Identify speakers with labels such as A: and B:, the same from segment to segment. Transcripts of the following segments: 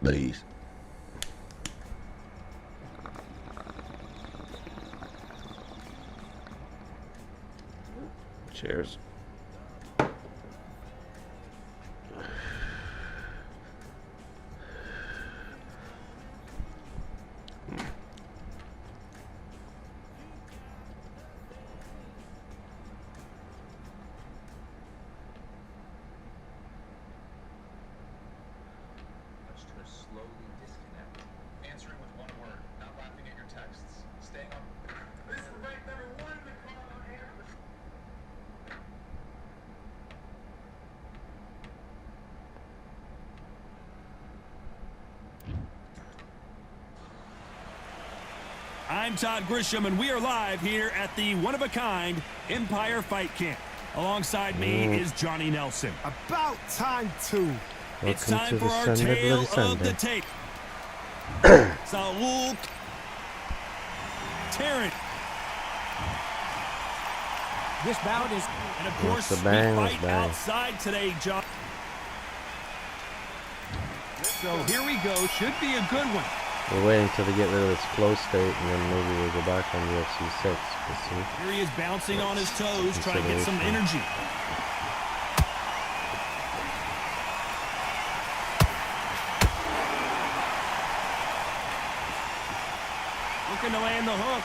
A: Please. Cheers.
B: I'm Todd Grisham, and we are live here at the one-of-a-kind Empire Fight Camp. Alongside me is Johnny Nelson.
C: About time, too.
B: It's time for our tale of the tape. Saul Tarrant. This bout is, and of course, we fight outside today, John. So here we go. Should be a good one.
A: We're waiting till they get rid of its flow state, and then maybe we'll go back on UFC 6. We'll see.
B: Here he is bouncing on his toes, trying to get some energy. Looking to land the hook.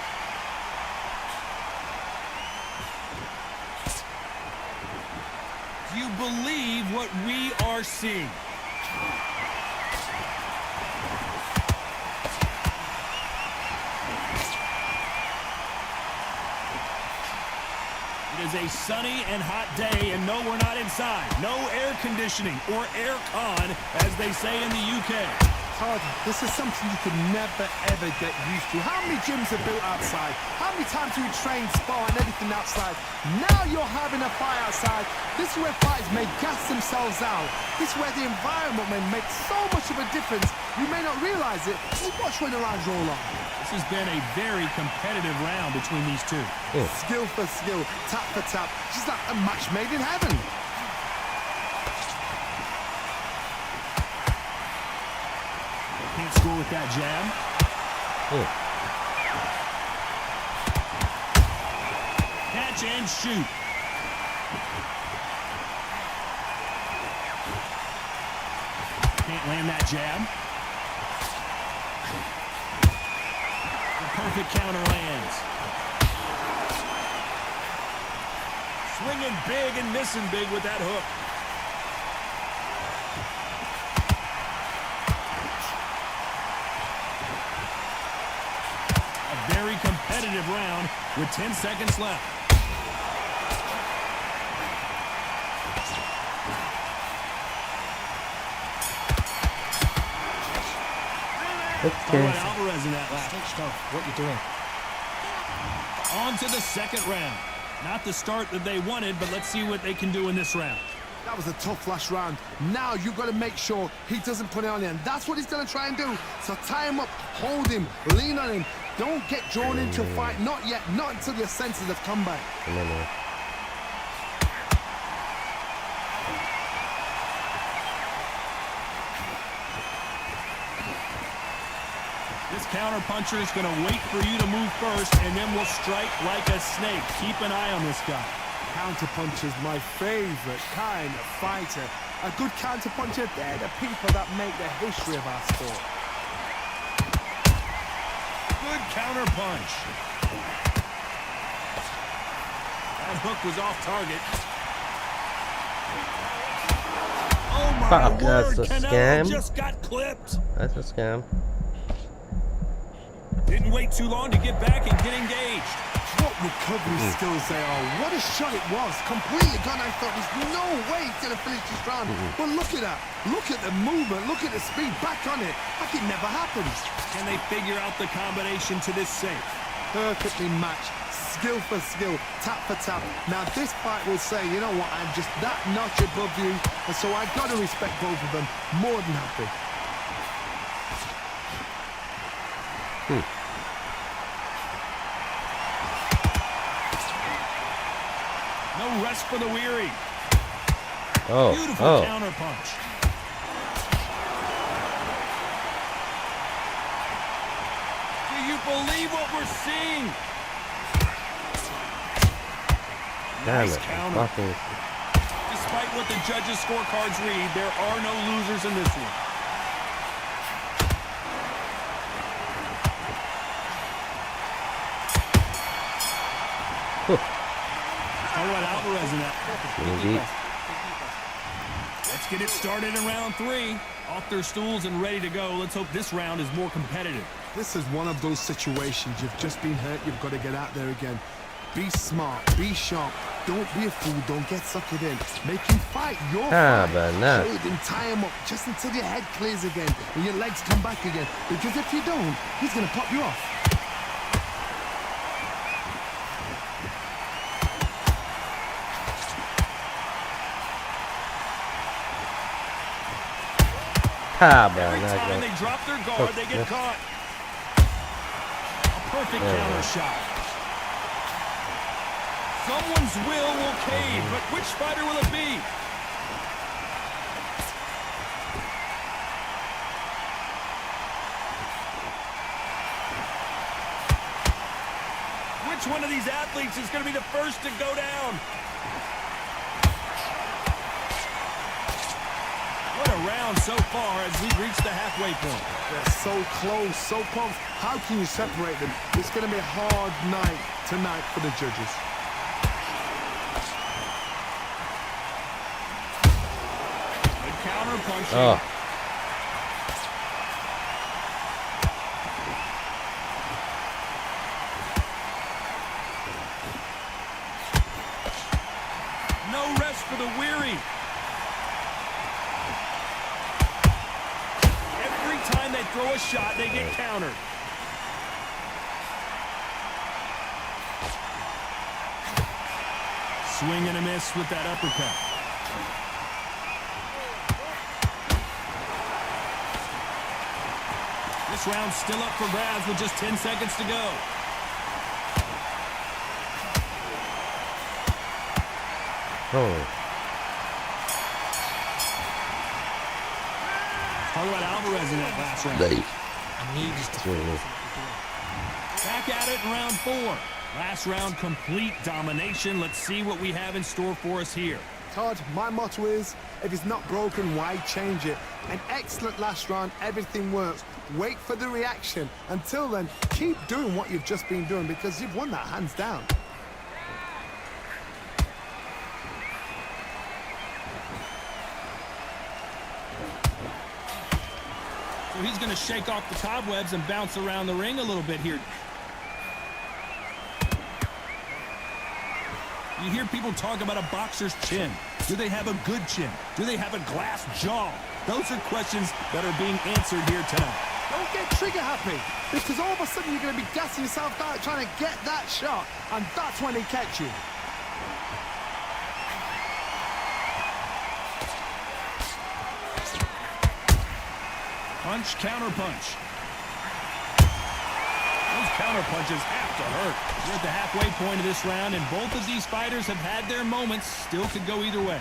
B: Do you believe what we are seeing? It is a sunny and hot day, and no, we're not inside. No air conditioning or air con, as they say in the UK.
C: Todd, this is something you could never, ever get used to. How many gyms are built outside? How many times do we train, spar, and everything outside? Now you're having a fight outside. This is where fighters may gas themselves out. This is where the environment may make so much of a difference. You may not realize it, but watch when the rounds roll on.
B: This has been a very competitive round between these two.
C: Skill for skill, tap for tap, just like a match made in heaven.
B: Can't score with that jab. Catch and shoot. Can't land that jab. Perfect counter lands. Swinging big and missing big with that hook. A very competitive round with 10 seconds left.
A: Okay.
B: Alvarez in that last.
C: What you doing?
B: On to the second round. Not the start that they wanted, but let's see what they can do in this round.
C: That was a tough last round. Now you've got to make sure he doesn't put it on him. That's what he's going to try and do. So tie him up, hold him, lean on him. Don't get drawn into a fight. Not yet. Not until your senses have come back.
B: This counter-puncher is going to wait for you to move first, and then will strike like a snake. Keep an eye on this guy.
C: Counter-puncher's my favorite kind of fighter. A good counter-puncher, they're the people that make the history of our sport.
B: Good counter-punch. That hook was off target. Oh, my word.
A: That's a
B: Canelo
A: scam.
B: just got clipped.
A: That's a scam.
B: Didn't wait too long to get back and get engaged.
C: What recovery skills they are. What a shot it was. Completely gone. I thought there's no way he's going to finish this round. But look at that. Look at the movement. Look at the speed. Back on it. Like it never happened.
B: Can they figure out the combination to this safe?
C: Perfectly matched. Skill for skill. Tap for tap. Now this fight will say, you know what, I'm just that notch above you. And so I've got to respect both of them. More than happy.
B: No rest for the weary.
A: Oh,
B: Beautiful counter punch. Do you believe what we're seeing?
A: damn
B: Nice
A: it.
B: counter.
A: Fucking,
B: Despite what the judges' scorecards read, there are no losers in this one. All right, Alvarez in that.
A: indeed.
B: Let's get it started in round 3. Off their stools and ready to go. Let's hope this round is more competitive.
C: This is one of those situations. You've just been hurt. You've got to get out there again. Be smart. Be sharp. Don't be a fool. Don't get suckered in. Make him fight your fight.
A: Bernard.
C: Hold him, tie him up just until your head clears again and your legs come back again. Because if you don't, he's going to pop you off.
B: Every time they drop their guard, they get caught. A perfect counter shot. Someone's will cave, but which fighter will it be? Which one of these athletes is going to be the first to go down? What a round so far as we've reached the halfway point.
C: They're so close, so close. How can you separate them? It's going to be a hard night tonight for the judges.
B: Good counter punching. No rest for the weary. Time they throw a shot, they get countered. Swing and a miss with that uppercut. This round's still up for grabs with just 10 seconds to go. Talk about Alvarez in that last round. Back at it in round 4. Last round, complete domination. Let's see what we have in store for us here.
C: Todd, my motto is, if it's not broken, why change it? An excellent last round, everything works. Wait for the reaction. Until then, keep doing what you've just been doing because you've won that hands down.
B: So he's going to shake off the cobwebs and bounce around the ring a little bit here. You hear people talk about a boxer's chin. Do they have a good chin? Do they have a glass jaw? Those are questions that are being answered here tonight.
C: Don't get trigger happy, because all of a sudden you're going to be gassing yourself out trying to get that shot, and that's when they catch you.
B: Punch, counter punch. Those counter punches have to hurt. We're at the halfway point of this round, and both of these fighters have had their moments. Still could go either way.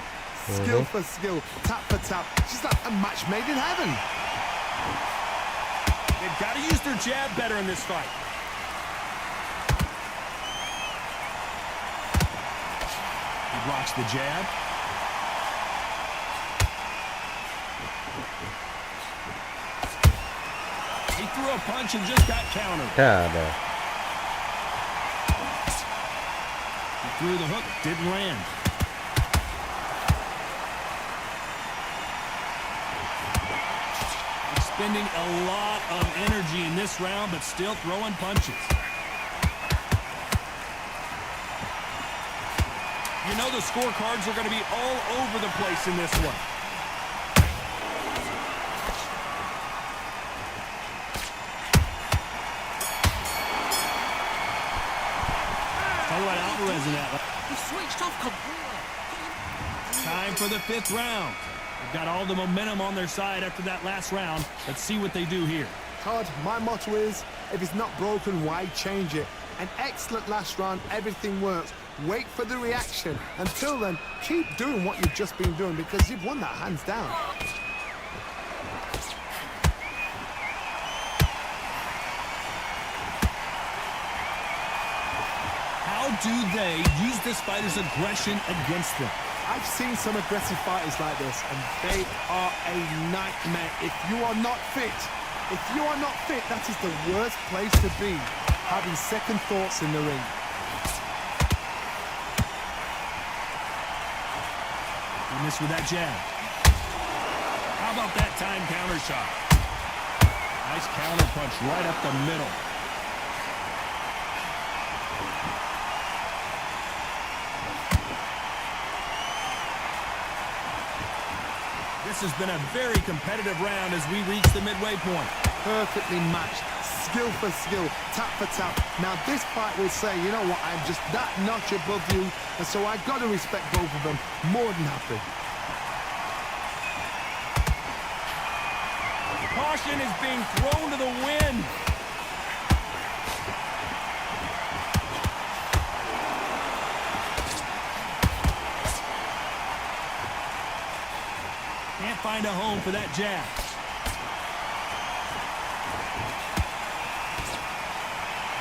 C: Skill for skill, tap for tap. Just like a match made in heaven.
B: They've got to use their jab better in this fight. He blocks the jab. He threw a punch and just got countered. He threw the hook, didn't land. Expending a lot of energy in this round, but still throwing punches. You know the scorecards are going to be all over the place in this one. Talk about Alvarez in that.
D: He switched off completely.
B: Time for the 5th round. They've got all the momentum on their side after that last round. Let's see what they do here.
C: Todd, my motto is, if it's not broken, why change it? An excellent last round, everything works. Wait for the reaction. Until then, keep doing what you've just been doing because you've won that hands down.
B: How do they use this fighter's aggression against them?
C: I've seen some aggressive fighters like this, and they are a nightmare. If you are not fit, that is the worst place to be, having second thoughts in the ring.
B: He missed with that jab. How about that time counter shot? Nice counter punch right up the middle. This has been a very competitive round as we reach the midway point.
C: Perfectly matched, skill for skill, tap for tap. Now this fight will say, you know what, I'm just that notch above you, and so I've got to respect both of them. More than happy.
B: Caution is being thrown to the wind. Can't find a home for that jab.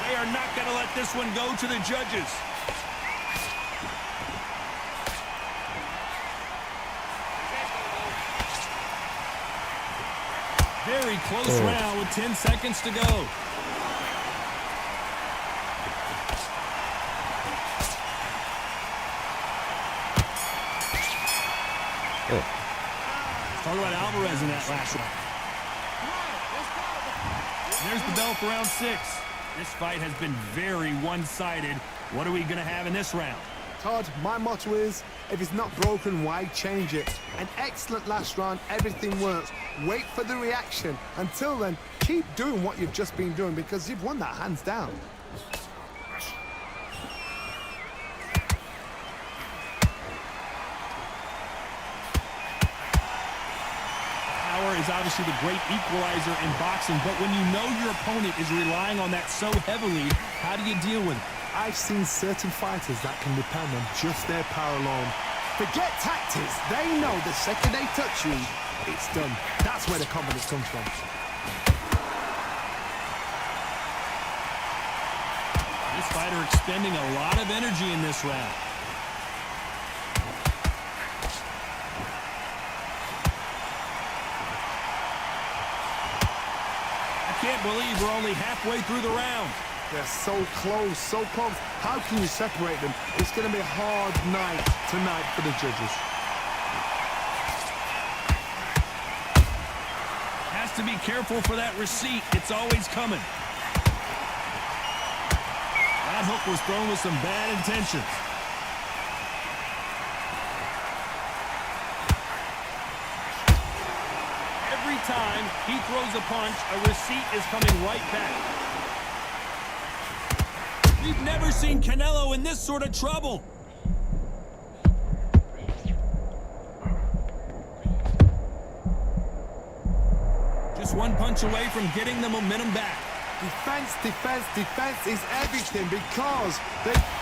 B: They are not going to let this one go to the judges. Very close round with 10 seconds to go. Talk about Alvarez in that last round. There's the bell for round 6. This fight has been very one-sided. What are we going to have in this round?
C: Todd, my motto is, if it's not broken, why change it? An excellent last round, everything works. Wait for the reaction. Until then, keep doing what you've just been doing because you've won that hands down.
B: Power is obviously the great equalizer in boxing, but when you know your opponent is relying on that so heavily, how do you deal with it?
C: I've seen certain fighters that can depend on just their power alone. Forget tactics. They know the second they touch you, it's done. That's where the confidence comes from.
B: This fighter expending a lot of energy in this round. I can't believe we're only halfway through the round.
C: They're so close, so close. How can you separate them? It's going to be a hard night tonight for the judges.
B: Has to be careful for that receipt. It's always coming. That hook was thrown with some bad intentions. Every time he throws a punch, a receipt is coming right back. We've never seen Canelo in this sort of trouble. Just one punch away from getting the momentum back.
C: Defense, defense, defense is everything because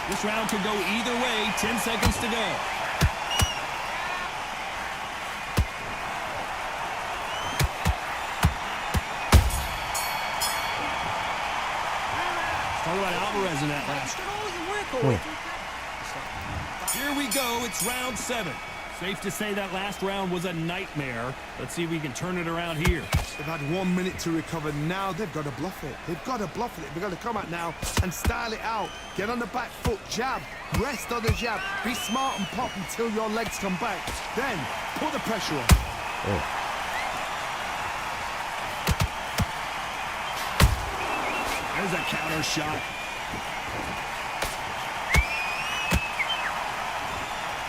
B: This round could go either way. 10 seconds to go. Talk about Alvarez in that last. Here we go. It's round 7. Safe to say that last round was a nightmare. Let's see if we can turn it around here.
C: they've had 1 minute to recover. Now they've got to bluff it. They've got to bluff it. They've got to come out now and style it out. Get on the back foot, jab, rest on the jab. Be smart and pop until your legs come back. Then put the pressure on.
B: There's a counter shot.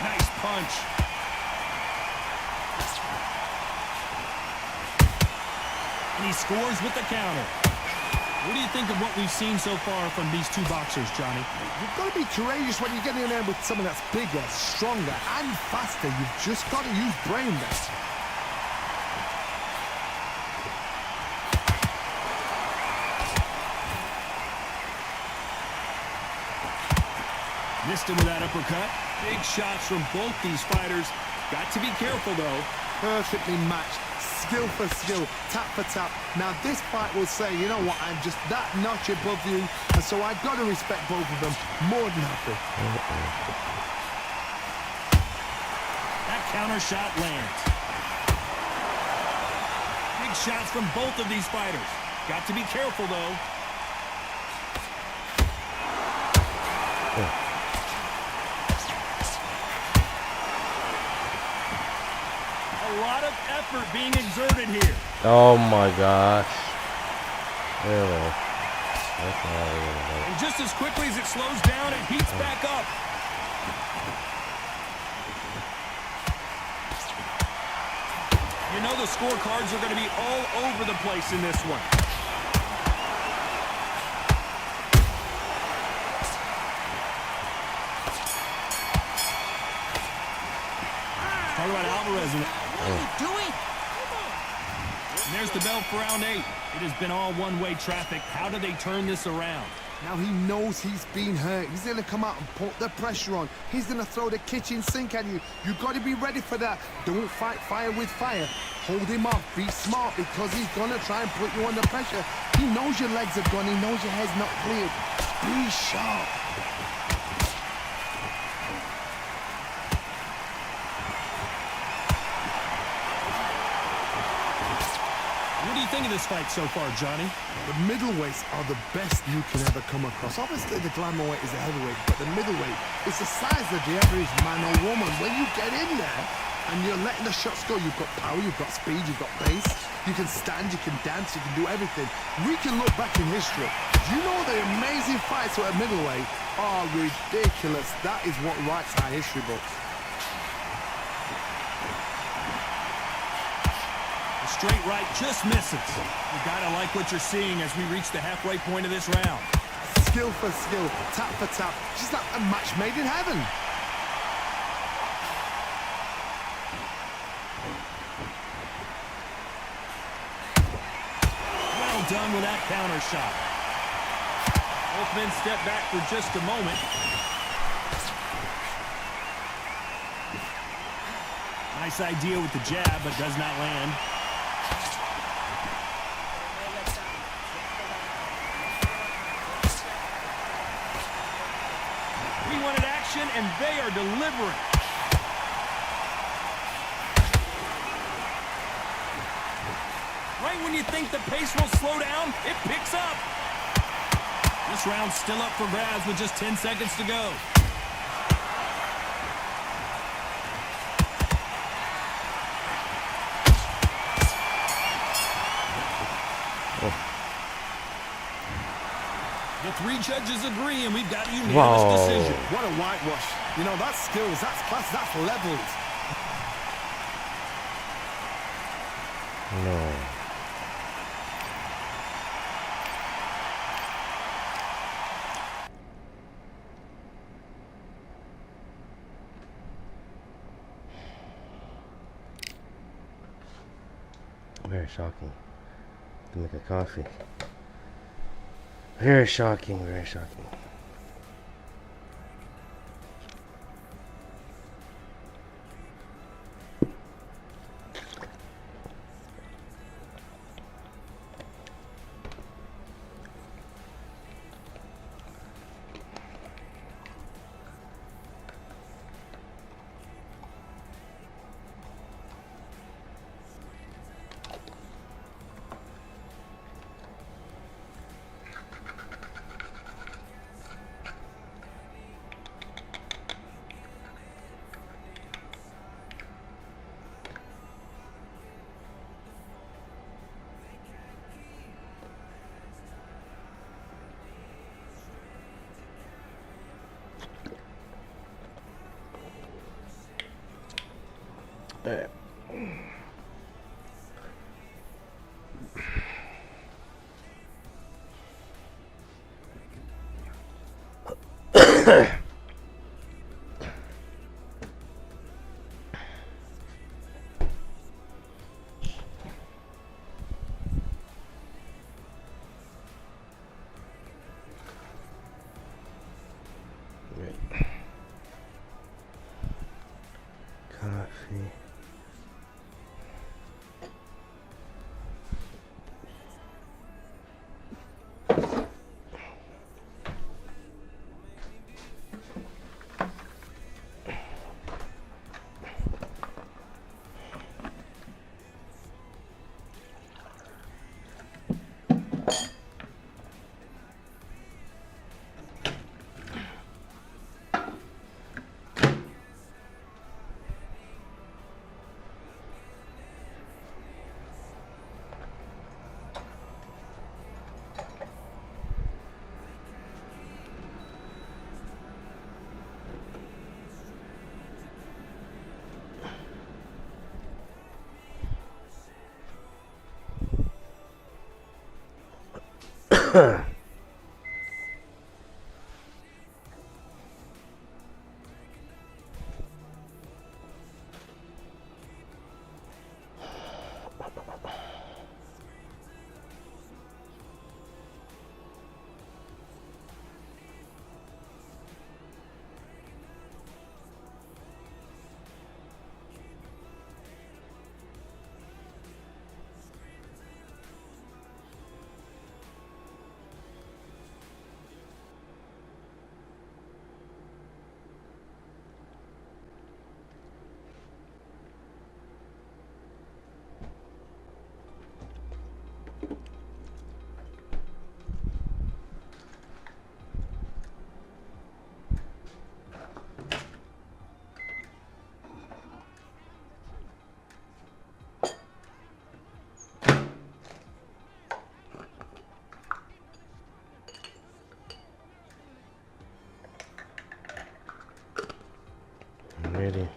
B: Nice punch. And he scores with the counter. What do you think of what we've seen so far from these two boxers, Johnny?
C: You've got to be courageous when you get in there with someone that's bigger, stronger, and faster. You've just got to use brain there.
B: Missed him with that uppercut. Big shots from both these fighters. Got to be careful, though.
C: Perfectly matched. Skill for skill, tap for tap. Now this fight will say, you know what, I'm just that notch above you, and so I've got to respect both of them more than happy.
B: That counter shot lands. Big shots from both of these fighters. Got to be careful, though. A lot of effort being exerted here.
A: Oh my gosh. Really? That's not really
B: And just as quickly as it slows down, it heats back up. You know the scorecards are going to be all over the place in this one. Talk about Alvarez.
D: What are you doing?
B: And there's the bell for round 8. It has been all one-way traffic. How do they turn this around?
C: Now he knows he's been hurt. He's going to come out and put the pressure on. He's going to throw the kitchen sink at you. You've got to be ready for that. Don't fight fire with fire. Hold him off. Be smart, because he's going to try and put you under pressure. He knows your legs are gone. He knows your head's not cleared. Be sharp.
B: What do you think of this fight so far, Johnny?
C: The middleweights are the best you can ever come across. Obviously, the glamour weight is the heavyweight, but the middleweight is the size of the average man or woman. When you get in there and you're letting the shots go, you've got power, you've got speed, you've got pace. You can stand, you can dance, you can do everything. We can look back in history. Do you know the amazing fights at middleweight are ridiculous? That is what writes our history books.
B: Straight right just misses. You gotta like what you're seeing as we reach the halfway point of this round.
C: Skill for skill, tap for tap. Just like a match made in heaven.
B: Well done with that counter shot. Both men step back for just a moment. Nice idea with the jab, but does not land. We wanted action, and they are delivering. Right when you think the pace will slow down, it picks up. This round's still up for grabs with just 10 seconds to go. The 3 judges agree, and we've got a unanimous decision.
C: What a whitewash. You know, that's skills, that's class, that's levels.
A: No. Very shocking. To make a coffee. Very shocking, very shocking. There. Coffee. Ready.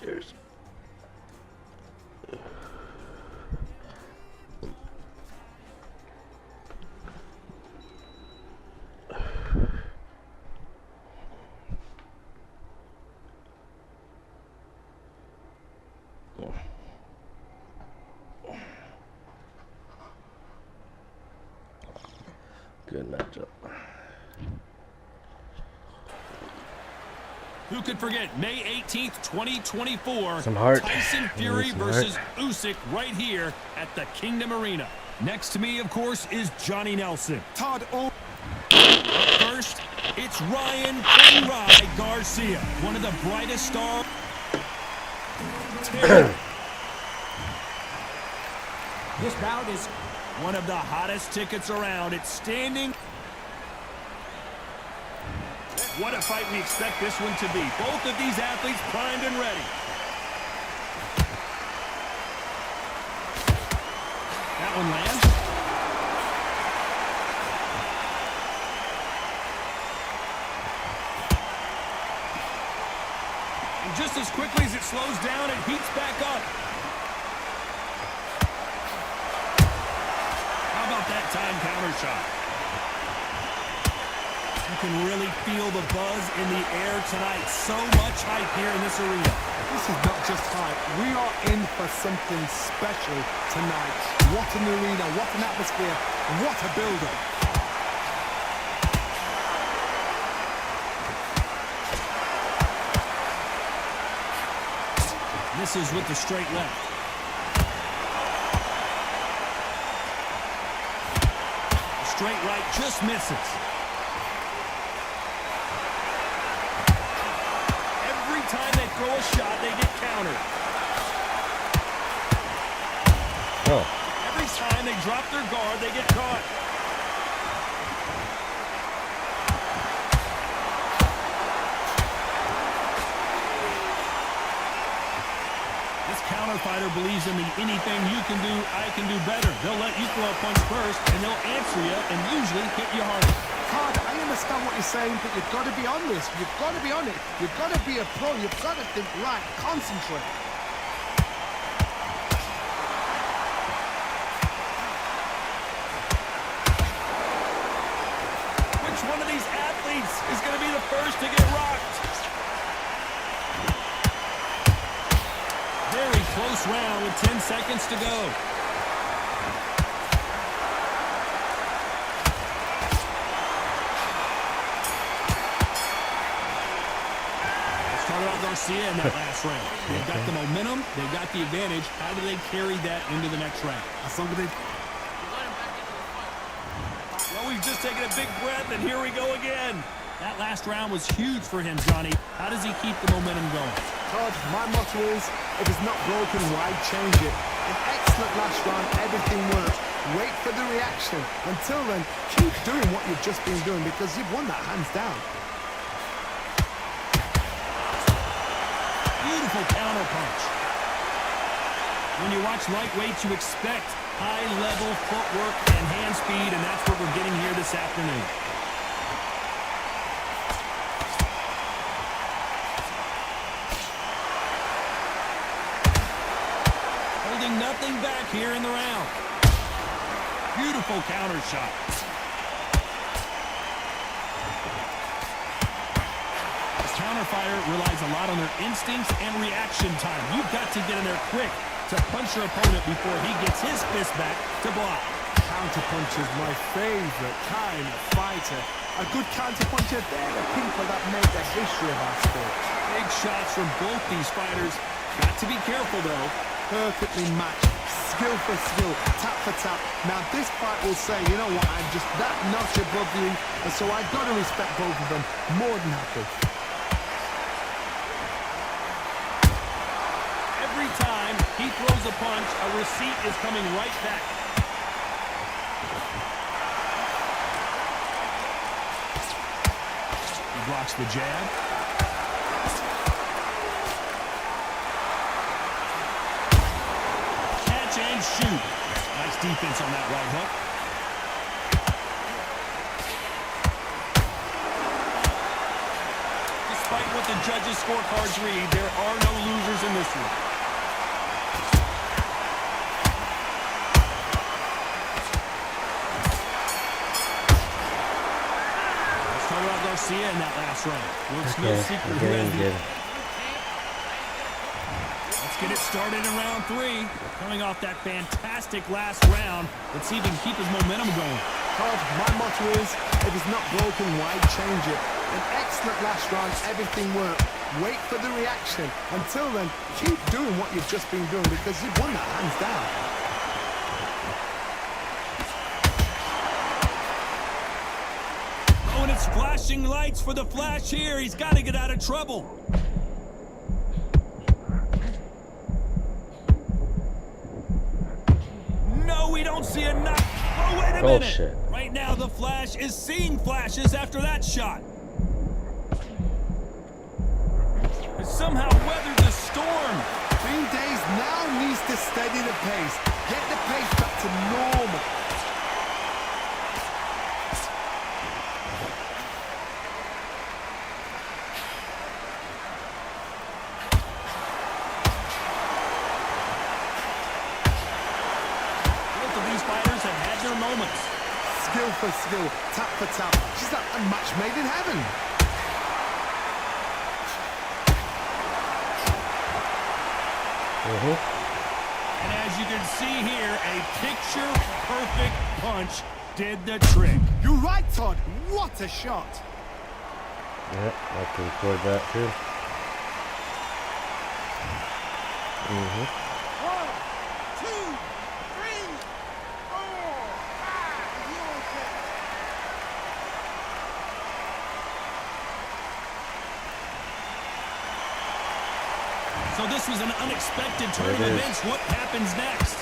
A: Cheers. Good matchup.
B: Who could forget May 18th, 2024?
A: Some heart.
B: Tyson Fury
A: Some
B: versus
A: heart.
B: Usyk right here at the Kingdom Arena. Next to me, of course, is Johnny Nelson.
C: Todd, all
B: First, it's Ryan Ray Garcia, one of the brightest stars.
D: This bout is
B: One of the hottest tickets around. It's standing. What a fight we expect this one to be. Both of these athletes primed and ready. That one lands. And just as quickly as it slows down, it heats back up. How about that time counter shot? You can really feel the buzz in the air tonight. So much hype here in this arena.
C: this is not just hype. We are in for something special tonight. What an arena, what an atmosphere, what a build-up.
B: Misses with the straight left. The straight right just misses. Every time they throw a shot, they get countered.
A: Oh.
B: Every time they drop their guard, they get caught. This counter fighter believes in the anything you can do, I can do better. They'll let you throw a punch first, and they'll answer you and usually hit you harder.
C: Todd, I understand what you're saying, but you've got to be on this. You've got to be on it. You've got to be a pro. You've got to think right. Concentrate.
B: Which one of these athletes is going to be the first to get rocked? Very close round with 10 seconds to go. Started out Garcia in that last round. They've got the momentum. They've got the advantage. How do they carry that into the next round?
C: Somebody.
B: Well, we've just taken a big breath, and here we go again. That last round was huge for him, Johnny. How does he keep the momentum going?
C: Todd, my motto is, if it's not broken, why change it? An excellent last round, everything worked. Wait for the reaction. Until then, keep doing what you've just been doing because you've won that hands down.
B: Beautiful counter punch. When you watch lightweights, you expect high-level footwork and hand speed, and that's what we're getting here this afternoon. Holding nothing back here in the round. Beautiful counter shot. This counter fighter relies a lot on their instincts and reaction time. You've got to get in there quick to punch your opponent before he gets his fist back to block.
C: Counterpunch is my favorite kind of fighter. A good counterpuncher, they're the people that make the history of our sport.
B: Big shots from both these fighters. Got to be careful, though.
C: Perfectly matched, skill for skill, tap for tap. Now this fight will say, you know what, I'm just that notch above you, and so I've got to respect both of them. More than happy.
B: Every time he throws a punch, a receipt is coming right back. He blocks the jab. Catch and shoot. Nice defense on that right hook. Despite what the judges' scorecards read, there are no losers in this one. Garcia in that last round. Looks no secret who has the... Let's get it started in round 3. Coming off that fantastic last round. Let's see if he can keep his momentum going.
C: Todd, my motto is, if it's not broken, why change it? An excellent last round, everything worked. Wait for the reaction. Until then, keep doing what you've just been doing because you've won that hands down.
B: Oh, and it's flashing lights for the flash here. He's got to get out of trouble. No, we don't see a knock. Oh, wait a minute.
A: Bullshit.
B: Right now, the Flash is seeing flashes after that shot. He somehow weathered the storm.
C: 3 days now needs to steady the pace. Get the pace back to normal.
B: Both of these fighters have had their moments.
C: Skill for skill, tap for tap. She's like a match made in heaven.
B: And as you can see here, a picture-perfect punch did the trick.
C: You're right, Todd. What a shot.
A: Yeah, I can record that too. Mm-hmm.
C: 1, 2, 3, 4, 5. You okay?
B: So this was an unexpected turn of events. What happens next?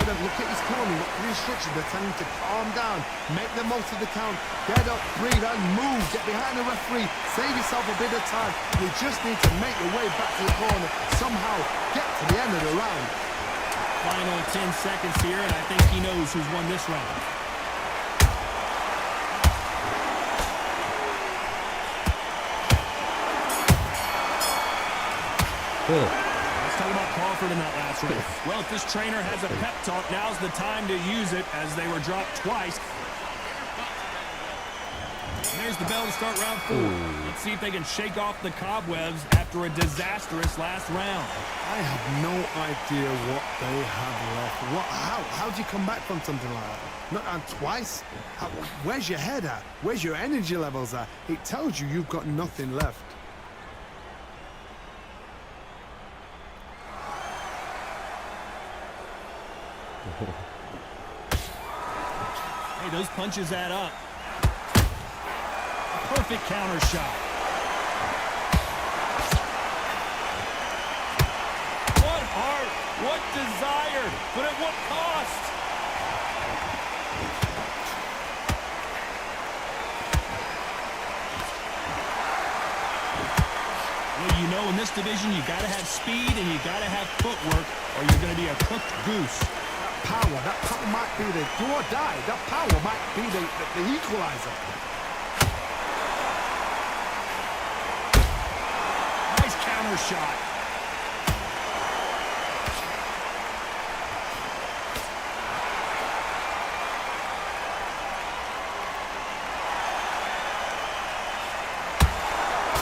C: Look at his corner, look at the instructions. They're telling him to calm down, make the most of the count, get up, breathe, and move. Get behind the referee, save yourself a bit of time. You just need to make your way back to the corner, somehow get to the end of the round.
B: Final 10 seconds here, and I think he knows who's won this round.
A: Good.
B: Let's talk about Crawford in that last round. Well, if this trainer has a pep talk, now's the time to use it as they were dropped twice. And there's the bell to start round 4. Let's see if they can shake off the cobwebs after a disastrous last round.
C: I have no idea what they have left. How do you come back from something like that? Not twice? Where's your head at? Where's your energy levels at? It tells you you've got nothing left.
B: Hey, those punches add up. A perfect counter shot. What heart, what desire, but at what cost? Well, you know, in this division, you got to have speed and you got to have footwork, or you're going to be a cooked goose.
C: That power might be the do or die. That power might be the equalizer.
B: Nice counter shot.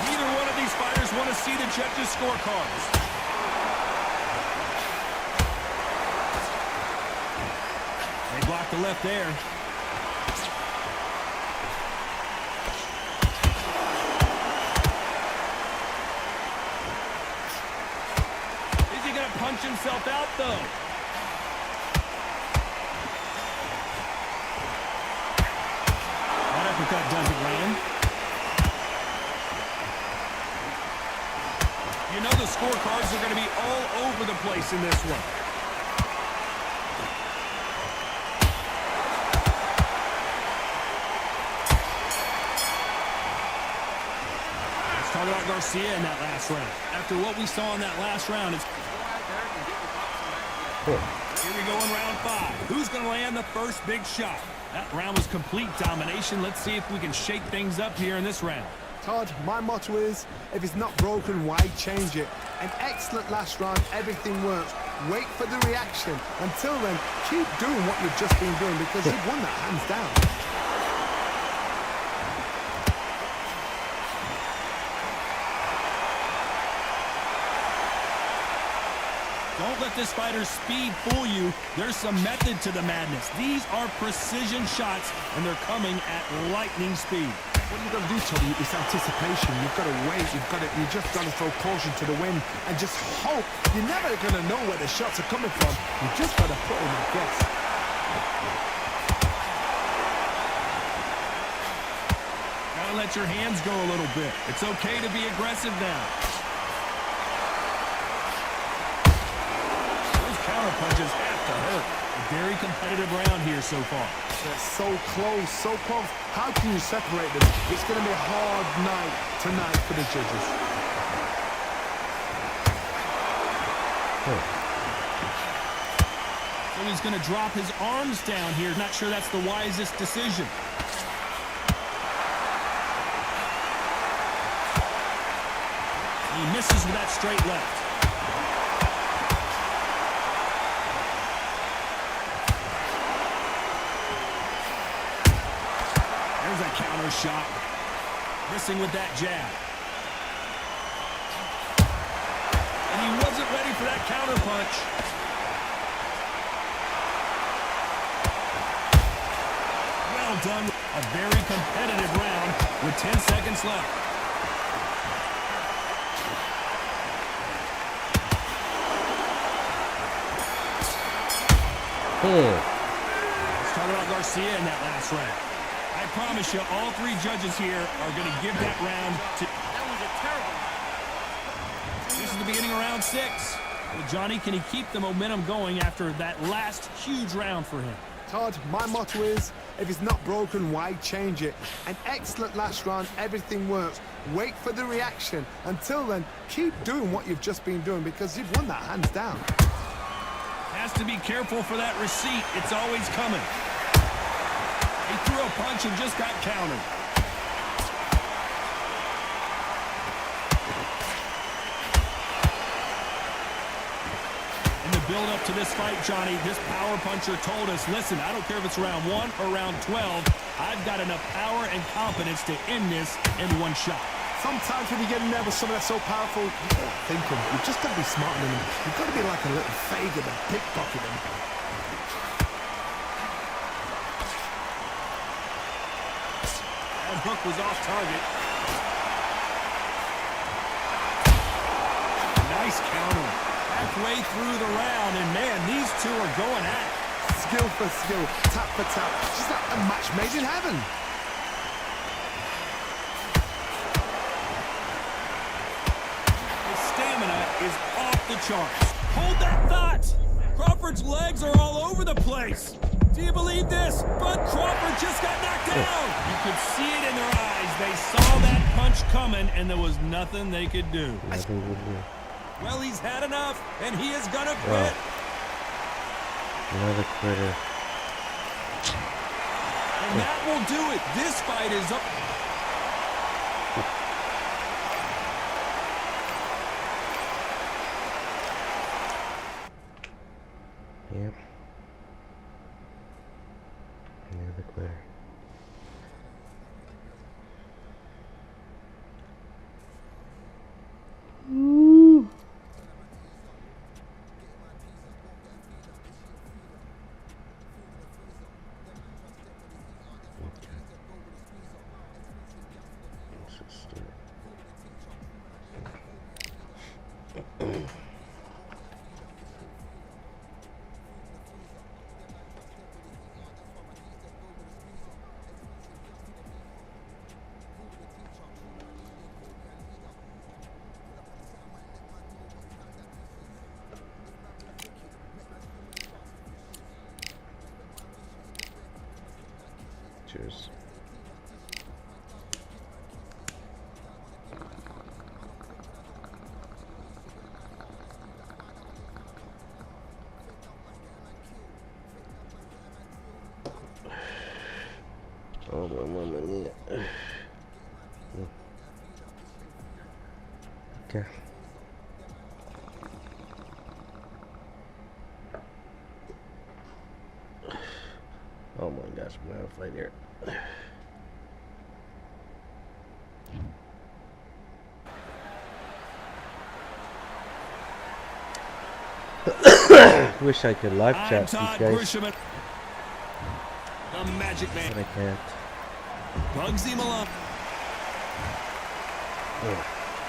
B: Neither one of these fighters want to see the judges' scorecards. Block the left there. Is he going to punch himself out, though? That uppercut doesn't land. You know the scorecards are going to be all over the place in this one. Talk about Garcia in that last round. After what we saw in that last round, it's... Here we go in round 5. Who's going to land the first big shot? That round was complete domination. Let's see if we can shake things up here in this round.
C: Todd, my motto is, if it's not broken, why change it? An excellent last round, everything works. Wait for the reaction. Until then, keep doing what you've just been doing because you've won that hands down.
B: Don't let this fighter's speed fool you. There's some method to the madness. These are precision shots, and they're coming at lightning speed.
C: What you've got to do, Toby, is anticipation. You've got to wait. You just got to throw caution to the wind and just hope. You're never going to know where the shots are coming from. You just got to put in a guess.
B: Gotta let your hands go a little bit. It's okay to be aggressive now. Counter punches have to hurt. A very competitive round here so far.
C: They're so close, so close. How can you separate them? It's going to be a hard night tonight for the judges.
B: So he's going to drop his arms down here. Not sure that's the wisest decision. He misses with that straight left. There's a counter shot. Missing with that jab. And he wasn't ready for that counter punch. Well done. A very competitive round with 10 seconds left. Let's talk about Garcia in that last round. I promise you, all three judges here are going to give that round to... That was a terrible round. This is the beginning of round 6. Well, Johnny, can he keep the momentum going after that last huge round for him?
C: Todd, my motto is, if it's not broken, why change it? An excellent last round, everything works. Wait for the reaction. Until then, keep doing what you've just been doing because you've won that hands down.
B: Has to be careful for that receipt. It's always coming. He threw a punch and just got countered. In the build-up to this fight, Johnny, this power puncher told us, listen, I don't care if it's round 1 or round 12, I've got enough power and confidence to end this in one shot.
C: Sometimes when you get in there with something that's so powerful, you can't think of. You've just got to be smarter than him. You've got to be like a little faggot and pickpocket him.
B: That hook was off target. Nice counter. Halfway through the round, and man, these two are going at it.
C: Skill for skill, tap for tap. Just like a match made in heaven.
B: Is off the charts. Hold that thought. Crawford's legs are all over the place. Do you believe this? But Crawford just got knocked down. You could see it in their eyes. They saw that punch coming, and there was nothing they could do. Well, he's had enough, and he is gonna quit.
A: Another quitter.
B: And that will do it. This fight is up.
A: Yep. Another quitter. Woo. Cheers. Oh, mamma mia. Okay. Oh my gosh, we're gonna have a fight here. Wish I could live chat these guys.
B: The Magic Man.
A: But I can't.
B: Bugsy Malone.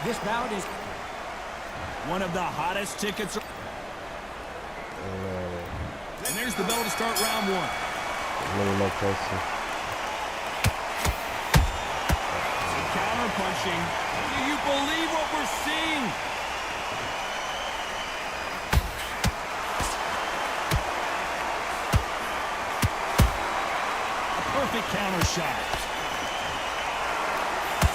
D: This bout is
B: One of the hottest tickets. And there's the bell to start round 1.
A: Many more closer.
B: Counter punching. Do you believe what we're seeing? A perfect counter shot.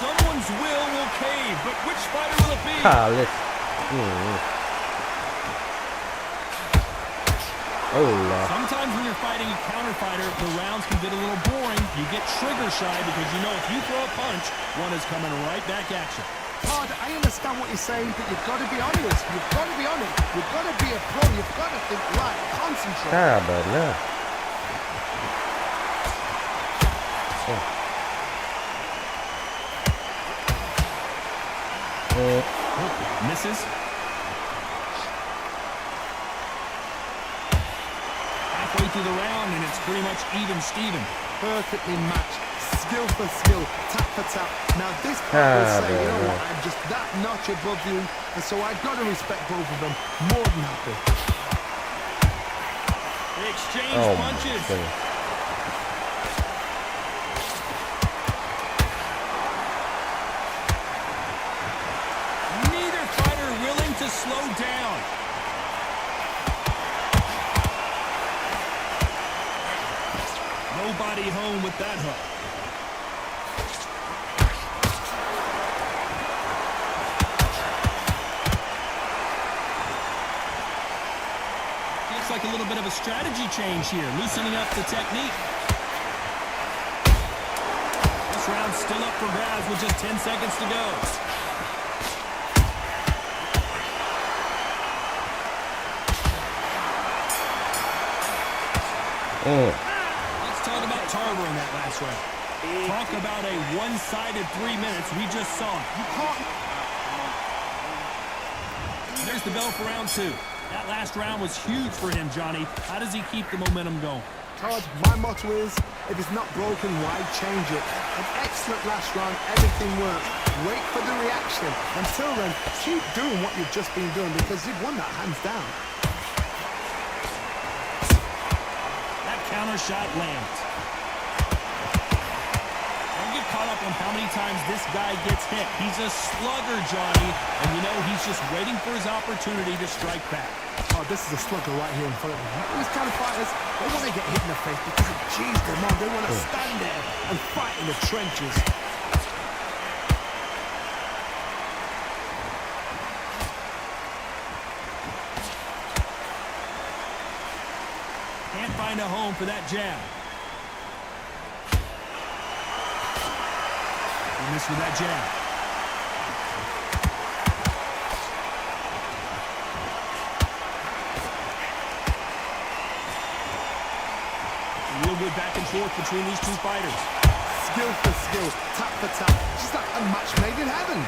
B: Someone's will cave, but which fighter will it be?
A: Let's.
B: Sometimes when you're fighting a counter fighter, the rounds can get a little boring. You get trigger shy because you know if you throw a punch, one is coming right back at you.
C: Todd, I understand what you're saying, but you've got to be honest. You've got to be honest. You've got to be a pro. You've got to think right. Concentrate.
A: But no.
B: Misses. Halfway through the round, and it's pretty much even Steven.
C: Perfectly matched. Skill for skill. Tap for tap. Now this part will say, you know what, I'm just that notch above you, and so I've got to respect both of them. More than happy.
B: They exchange
A: Oh,
B: punches. Neither fighter willing to slow down. Nobody home with that hook. Looks like a little bit of a strategy change here, loosening up the technique. This round's still up for grabs with just 10 seconds to go. Let's talk about Tarver in that last round. Talk about a one-sided 3 minutes. We just saw it. There's the bell for round 2. That last round was huge for him, Johnny. How does he keep the momentum going?
C: Todd, my motto is, if it's not broken, why change it? An excellent last round, everything works. Wait for the reaction. Until then, keep doing what you've just been doing because you've won that hands down.
B: That counter shot lands. Don't get caught up on how many times this guy gets hit. He's a slugger, Johnny. And you know, he's just waiting for his opportunity to strike back.
C: Oh, this is a slugger right here in front of him. These kind of fighters, they want to get hit in the face because it cheese them on. They want to stand there and fight in the trenches.
B: Can't find a home for that jab. He missed with that jab. Real good back and forth between these two fighters.
C: Skill for skill, tap for tap. Just like a match made in heaven.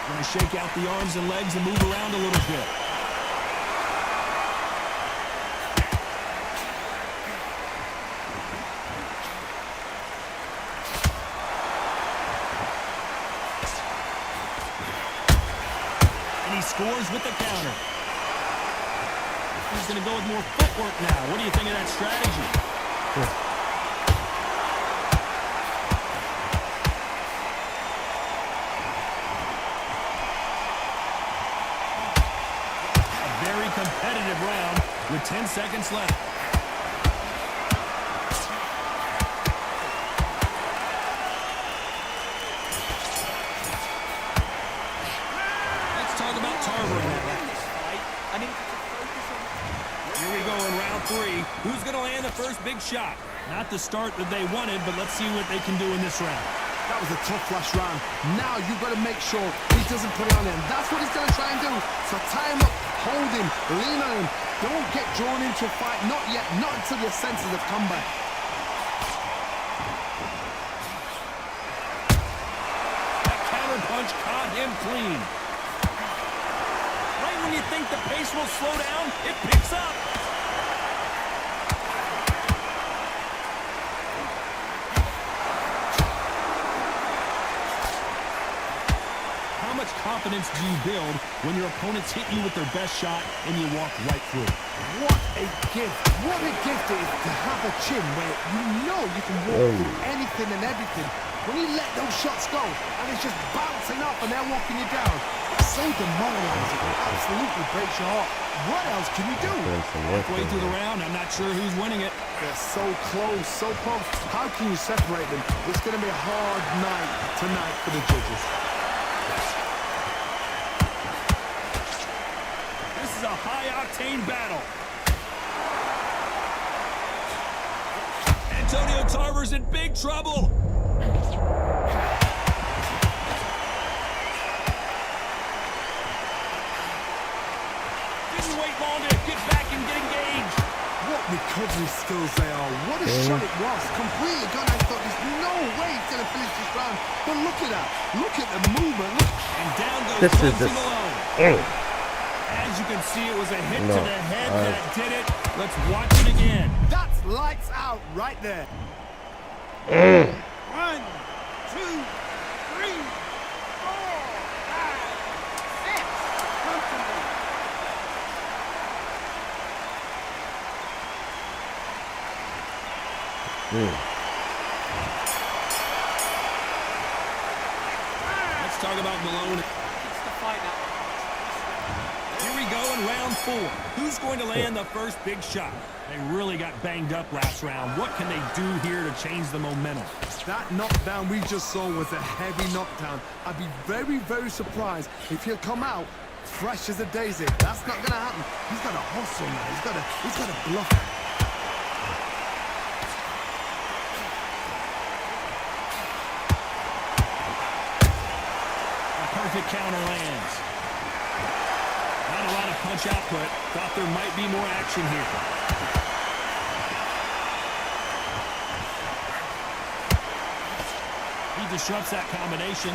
B: Going to shake out the arms and legs and move around a little bit. And he scores with the counter. He's going to go with more footwork now. What do you think of that strategy? A very competitive round with 10 seconds left. Let's talk about Tarver in that round. Here we go in round 3. Who's going to land the first big shot? Not the start that they wanted, but let's see what they can do in this round.
C: That was a tough last round. Now you've got to make sure he doesn't put it on him. That's what he's going to try and do. So tie him up, hold him, lean on him. Don't get drawn into a fight. Not yet. Not until your senses have come back.
B: That counter punch caught him clean. Right when you think the pace will slow down, it picks up. How much confidence do you build when your opponents hit you with their best shot and you walk right through it?
C: What a gift. What a gift it is to have a chin where you know you can walk through anything and everything. When you let those shots go and it's just bouncing up and they're walking you down, it's so demoralizing. It absolutely breaks your heart. What else can you do?
B: Halfway through the round, I'm not sure who's winning it.
C: They're so close, so close. How can you separate them? It's going to be a hard night tonight for the judges.
B: This is a high-octane battle. Antonio Tarver's in big trouble. Didn't wait long to get back and get engaged.
C: What recovery skills they are. What a shot it was. Completely gone. I thought there's no way he's going to finish this round. But look at that. Look at the movement. Look.
B: And down goes Clemson alone. As you can see, it was a hit to the head that did it. Let's watch it again.
C: That's lights out right there.
D: 1, 2, 3, 4, 5, 6. Comfortable.
B: Let's talk about Malone. Here we go in round 4. Who's going to land the first big shot? They really got banged up last round. What can they do here to change the momentum?
C: That knockdown we just saw was a heavy knockdown. I'd be very, very surprised if he'll come out fresh as a daisy. That's not going to happen. He's got to hustle now. He's got to bluff.
B: A perfect counter lands. Not a lot of punch output. Thought there might be more action here. He disrupts that combination.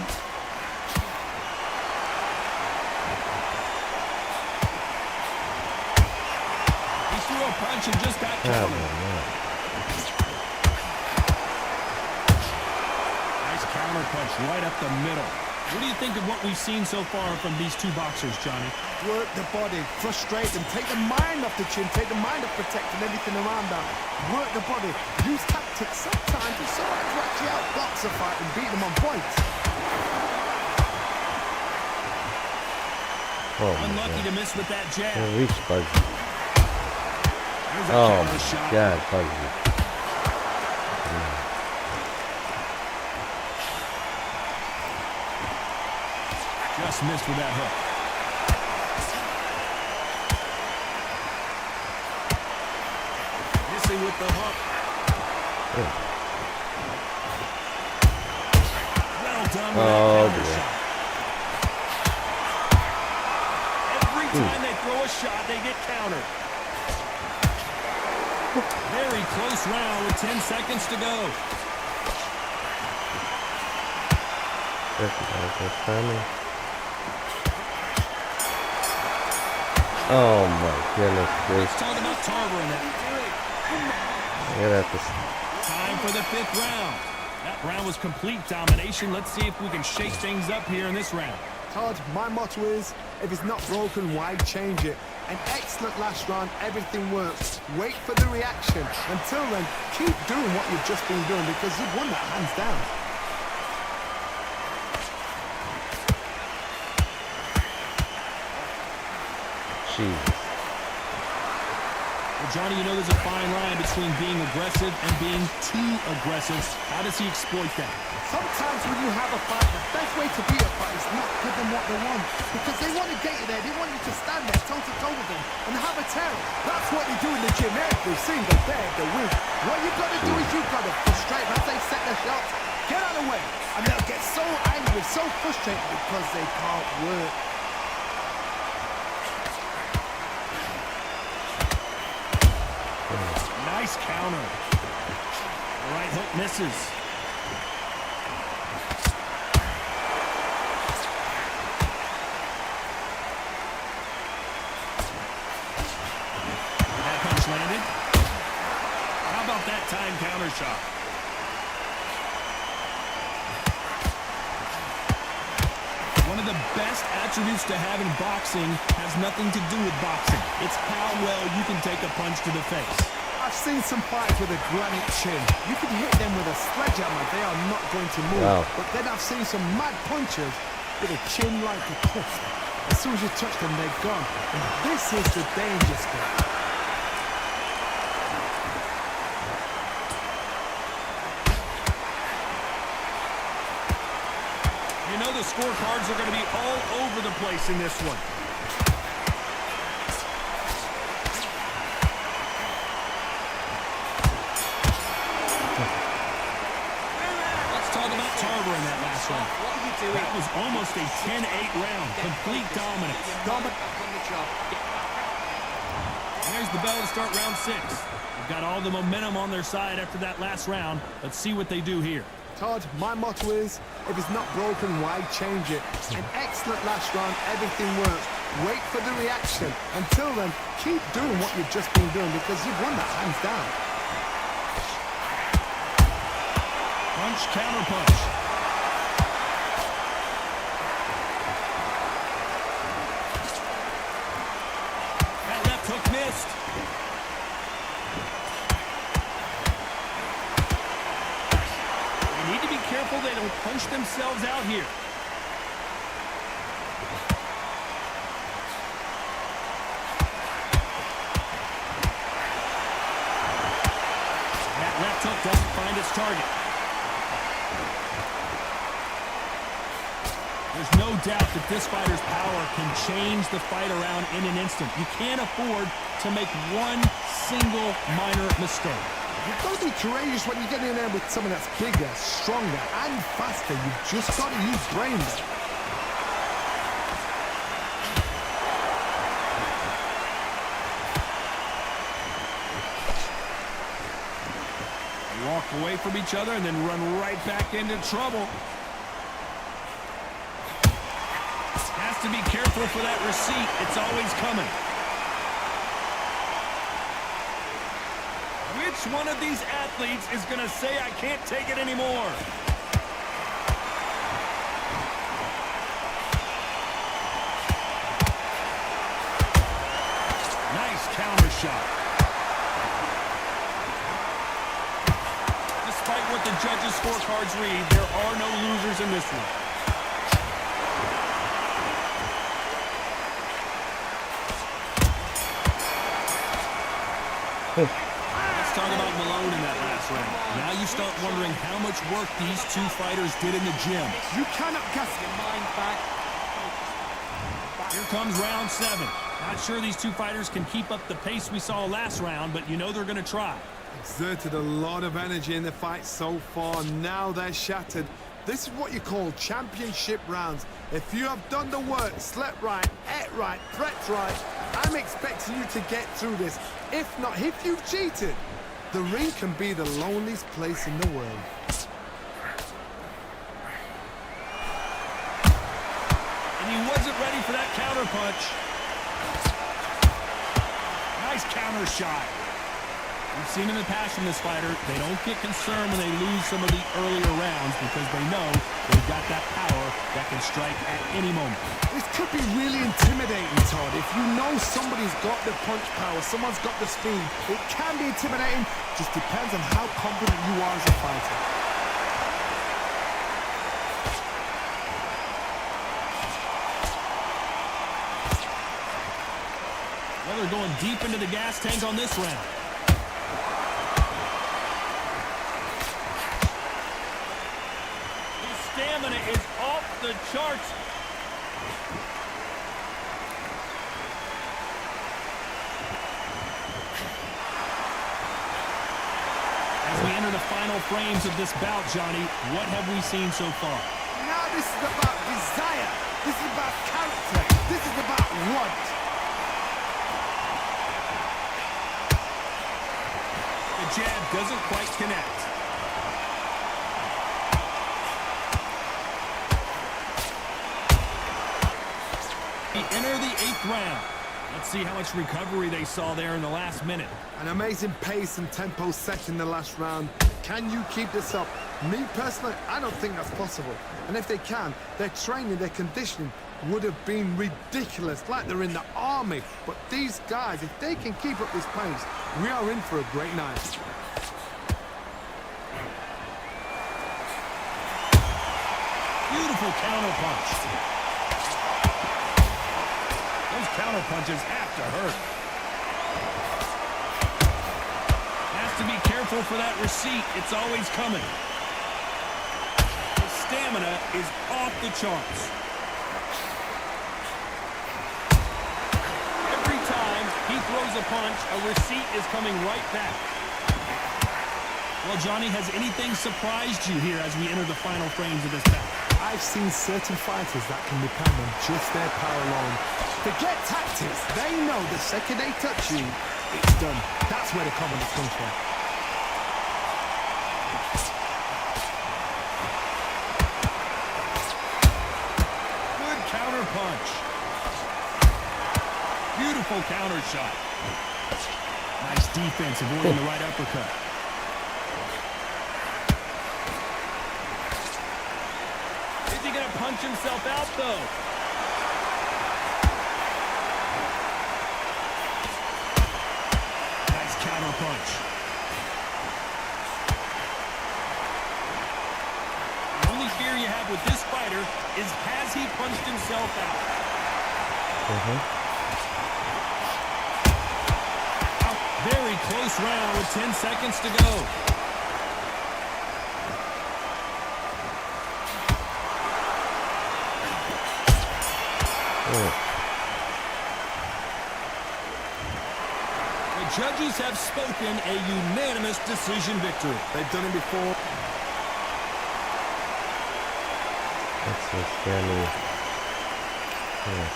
B: He threw a punch and just got countered. Nice counter punch right up the middle. What do you think of what we've seen so far from these two boxers, Johnny?
C: Work the body, frustrate them, take the mind off the chin, take the mind off protecting everything around that. Work the body, use tactics. Sometimes it's all right to actually outbox a fight and beat them on points.
B: Unlucky to miss with that jab.
A: Reach Bugsy.
B: There's a
A: Oh
B: counter
A: my
B: shot.
A: God, Bugsy.
B: Just missed with that hook. Missing with the hook. Well done with that counter shot. Every time they throw a shot, they get countered. Very close round with 10 seconds to go.
A: Oh my goodness
B: Let's
A: gracious.
B: talk about Tarver in that.
A: Look at this.
B: Time for the 5th round. That round was complete domination. Let's see if we can shake things up here in this round.
C: Todd, my motto is, if it's not broken, why change it? An excellent last round, everything works. Wait for the reaction. Until then, keep doing what you've just been doing because you've won that hands down.
A: Jesus.
B: Well, Johnny, you know there's a fine line between being aggressive and being too aggressive. How does he exploit that?
C: Sometimes when you have a fight, the best way to beat a fight is not give them what they want. Because they want to get you there. They want you to stand there toe-to-toe with them and have a tear. That's what they do in the gym. Every single day of the week. What you've got to do is you've got to frustrate them as they set their shots. Get out of the way. And they'll get so angry, so frustrated because they can't work.
B: Nice counter. The right hook misses. That punch landed. How about that time counter shot? One of the best attributes to have in boxing has nothing to do with boxing. It's how well you can take a punch to the face.
C: I've seen some fighters with a granite chin. You can hit them with a sledgehammer, they are not going to move.
A: Wow.
C: But then I've seen some mad punchers with a chin like a cliff. As soon as you touch them, they're gone. And this is the danger spot.
B: You know the scorecards are going to be all over the place in this one. Let's talk about Tarver in that last round. That was almost a 10-8 round. Complete dominance. There's the bell to start round 6. They've got all the momentum on their side after that last round. Let's see what they do here.
C: Todd, my motto is, if it's not broken, why change it? An excellent last round, everything works. Wait for the reaction. Until then, keep doing what you've just been doing because you've won that hands down.
B: Punch, counter punch. That left hook missed. careful they don't punch themselves out here. That left hook doesn't find its target. There's no doubt that this fighter's power can change the fight around in an instant. You can't afford to make one single minor mistake.
C: You've got to be courageous when you get in there with someone that's bigger, stronger, and faster. You've just got to use brains.
B: They walk away from each other and then run right back into trouble. Has to be careful for that receipt. It's always coming. Which one of these athletes is going to say, I can't take it anymore? Nice counter shot. Despite what the judges' scorecards read, there are no losers in this one. Let's talk about Malone in that last round. Now you start wondering how much work these two fighters did in the gym.
C: You cannot guess your mind back.
B: Here comes round 7. Not sure these two fighters can keep up the pace we saw last round, but you know they're going to try.
C: Exerted a lot of energy in the fight so far. Now they're shattered. This is what you call championship rounds. If you have done the work, slept right, ate right, prepped right, I'm expecting you to get through this. If not, if you've cheated, the ring can be the loneliest place in the world.
B: And he wasn't ready for that counter punch. Nice counter shot. We've seen in the past from this fighter, they don't get concerned when they lose some of the earlier rounds because they know they've got that power that can strike at any moment.
C: This could be really intimidating, Todd. If you know somebody's got the punch power, someone's got the speed, it can be intimidating. Just depends on how confident you are as a fighter.
B: Well, they're going deep into the gas tank on this round. Stamina is off the charts. As we enter the final frames of this bout, Johnny, what have we seen so far?
C: Now this is about desire. This is about character. This is about want.
B: The jab doesn't quite connect. We enter the 8th round. Let's see how much recovery they saw there in the last minute.
C: An amazing pace and tempo set in the last round. Can you keep this up? Me personally, I don't think that's possible. And if they can, their training, their conditioning would have been ridiculous, like they're in the army. But these guys, if they can keep up this pace, we are in for a great night.
B: Beautiful counter punch. Those counter punches have to hurt. Has to be careful for that receipt. It's always coming. The stamina is off the charts. Every time he throws a punch, a receipt is coming right back. Well, Johnny, has anything surprised you here as we enter the final frames of this bout?
C: I've seen certain fighters that can depend on just their power alone. Forget tactics. They know the second they touch you, it's done. That's where the confidence comes from.
B: Good counter punch. Beautiful counter shot. Nice defense avoiding the right uppercut. Is he going to punch himself out, though? Nice counter punch. have with this fighter is, has he punched himself out? A very close round with 10 seconds to go. The judges have spoken a unanimous decision victory.
C: They've done it before.
A: That's a scary. Yeah.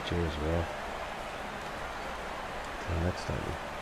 A: Cheers, bro. Till next time.